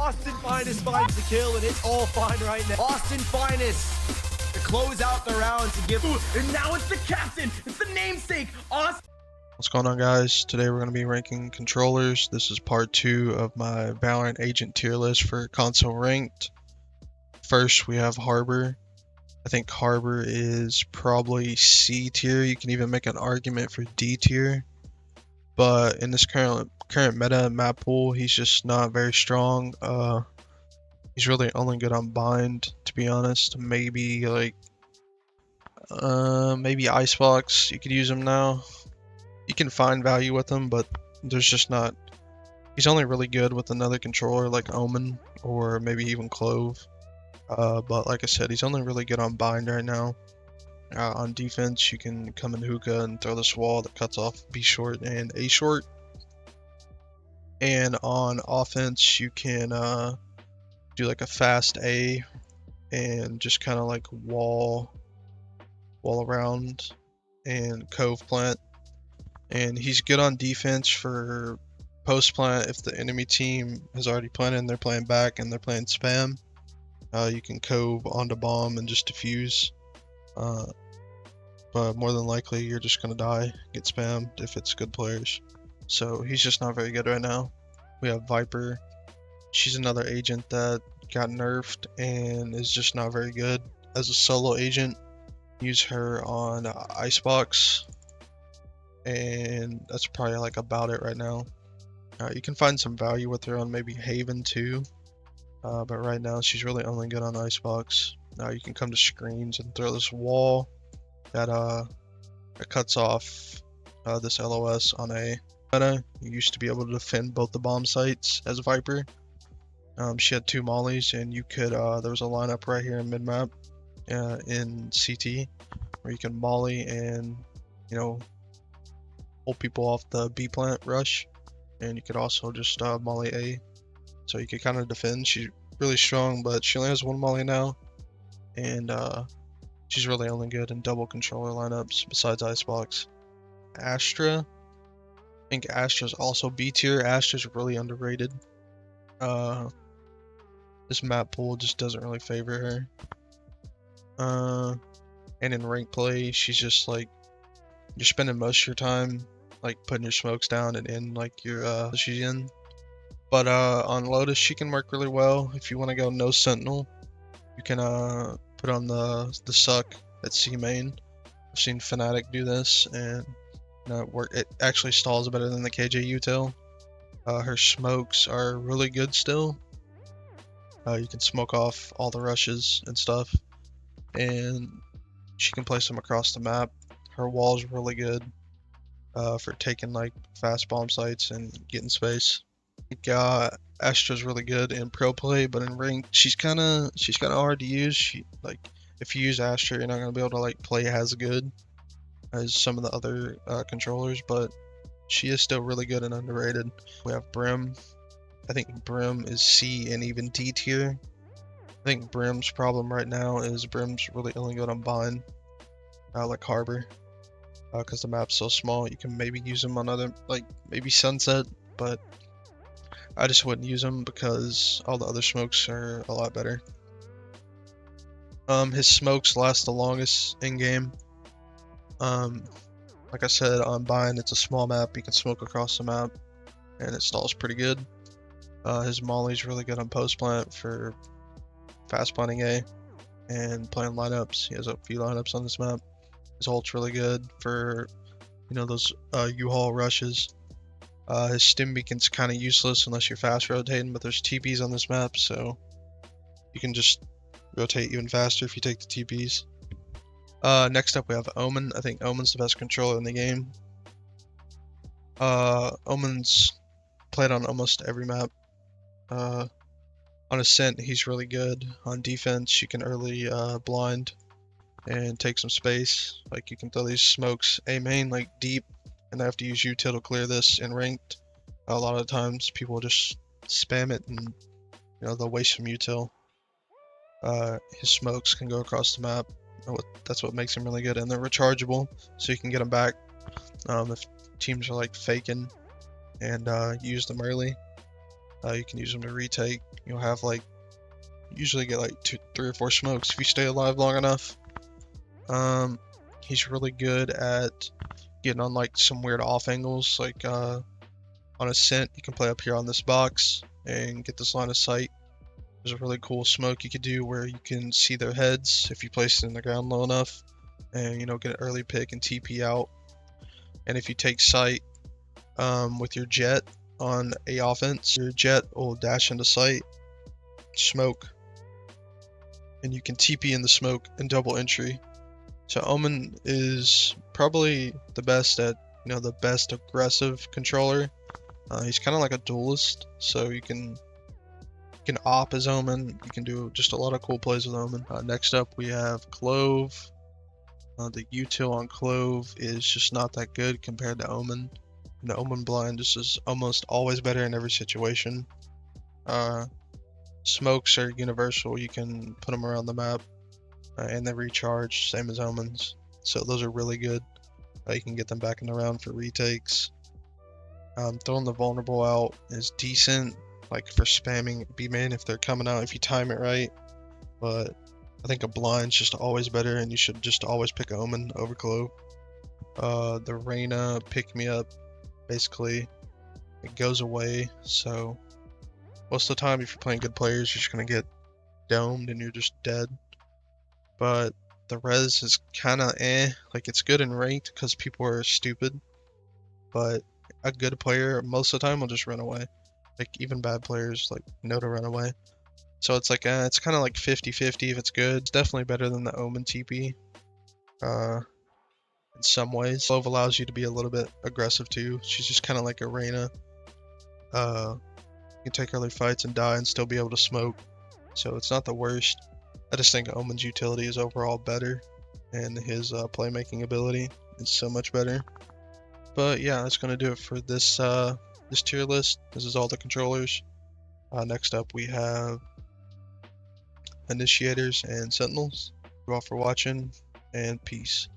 Austin Finest finds the kill, and it's all fine right now. Austin Finest to close out the round to give. Ooh, and now it's the captain. It's the namesake, Austin. What's going on, guys? Today we're going to be ranking controllers. This is part 2 of my Valorant agent tier list for console ranked. First, we have Harbor. I think Harbor is probably C tier. You can even make an argument for D tier. But in this current meta map pool, he's just not very strong. He's really only good on bind, to be honest. Maybe maybe Icebox. You could use him now. You can find value with him, but there's just not. He's only really good with another controller like Omen or maybe even Clove. But like I said, he's only really good on bind right now. On defense, you can come in hookah and throw this wall that cuts off B short and A short. And on offense, you can do like a fast A and just kind of like wall around and cove plant. And he's good on defense for post plant if the enemy team has already planted and they're playing back and they're playing spam. You can cove onto bomb and just defuse. But more than likely you're just gonna die, get spammed if it's good players. So he's just not very good right now. We have Viper. She's another agent that got nerfed and is just not very good as a solo agent. Use her on Icebox, and that's probably like about it right now. You can find some value with her on maybe Haven too, but right now she's really only good on Icebox. Now you can come to screens and throw this wall that cuts off this LOS on A. Meta, you used to be able to defend both the bomb sites as a Viper. She had 2 mollies, and you could there was a lineup right here in mid map in CT where you can molly and hold people off the B plant rush, and you could also just molly A, so you could kind of defend. She's really strong, but she only has 1 molly now, and she's really only good in double controller lineups besides Icebox. Astra, I think Astra's also B tier. Astra's really underrated. This map pool just doesn't really favor her. And in rank play, she's just like, you're spending most of your time like putting your smokes down and in like your she's in. But on Lotus, she can work really well. If you want to go no sentinel, you can put on the suck at C main. I've seen Fnatic do this, and it actually stalls better than the KJ util. Her smokes are really good still. You can smoke off all the rushes and stuff, and she can place them across the map. Her wall's really good for taking like fast bomb sites and getting space. Astra's really good in pro play, but in ranked, she's kind of hard to use. If you use Astra, you're not gonna be able to like play as good as some of the other controllers, but she is still really good and underrated. We have Brim. I think Brim is C and even D tier. I think Brim's problem right now is Brim's really only good on bind, like Harbor, because the map's so small. You can maybe use him on other, like maybe Sunset, but I just wouldn't use him because all the other smokes are a lot better. His smokes last the longest in game. Like I said, on bind, it's a small map. You can smoke across the map, and it stalls pretty good. His molly's really good on post plant for fast planting A and playing lineups. He has a few lineups on this map. His ult's really good for those U-Haul rushes. His stim beacon's kind of useless unless you're fast rotating, but there's TPs on this map, so you can just rotate even faster if you take the TPs. Next up we have Omen. I think Omen's the best controller in the game. Omen's played on almost every map. On Ascent, he's really good. On defense, you can early blind and take some space. Like you can throw these smokes A main like deep, and I have to use util to clear this in ranked. A lot of times people just spam it and they'll waste some util. His smokes can go across the map. That's what makes him really good, and they're rechargeable, so you can get them back if teams are like faking and use them early. You can use them to retake. You'll have like usually get like 3 or 4 smokes if you stay alive long enough. He's really good at getting on like some weird off angles, like on a scent. You can play up here on this box and get this line of sight. There's a really cool smoke you could do where you can see their heads if you place it in the ground low enough, and get an early pick and TP out. And if you take sight with your jet on a offense, your jet will dash into sight, smoke, and you can TP in the smoke and double entry. So Omen is probably the best at, the best aggressive controller. He's kind of like a duelist, so you can op as Omen. You can do just a lot of cool plays with Omen. Next up we have Clove. The util on Clove is just not that good compared to Omen. The Omen blind just is almost always better in every situation. Smokes are universal. You can put them around the map, and they recharge, same as Omens. So those are really good. You can get them back in the round for retakes. Throwing the vulnerable out is decent, like for spamming B-main if they're coming out, if you time it right. But I think a blind's just always better, and you should just always pick Omen over Clove. The Reyna pick me up, basically, it goes away. So most of the time, if you're playing good players, you're just gonna get domed and you're just dead. But the res is kind of like it's good in ranked because people are stupid. But a good player most of the time will just run away. Like even bad players like know to run away. So it's like it's kind of like 50-50 if it's good. It's definitely better than the Omen TP. In some ways, Clove allows you to be a little bit aggressive too. She's just kind of like a Reyna. You can take early fights and die and still be able to smoke. So it's not the worst. I just think Omen's utility is overall better, and his playmaking ability is so much better. But yeah, that's gonna do it for this this tier list. This is all the controllers. Next up we have initiators and sentinels. Thank you all for watching, and peace.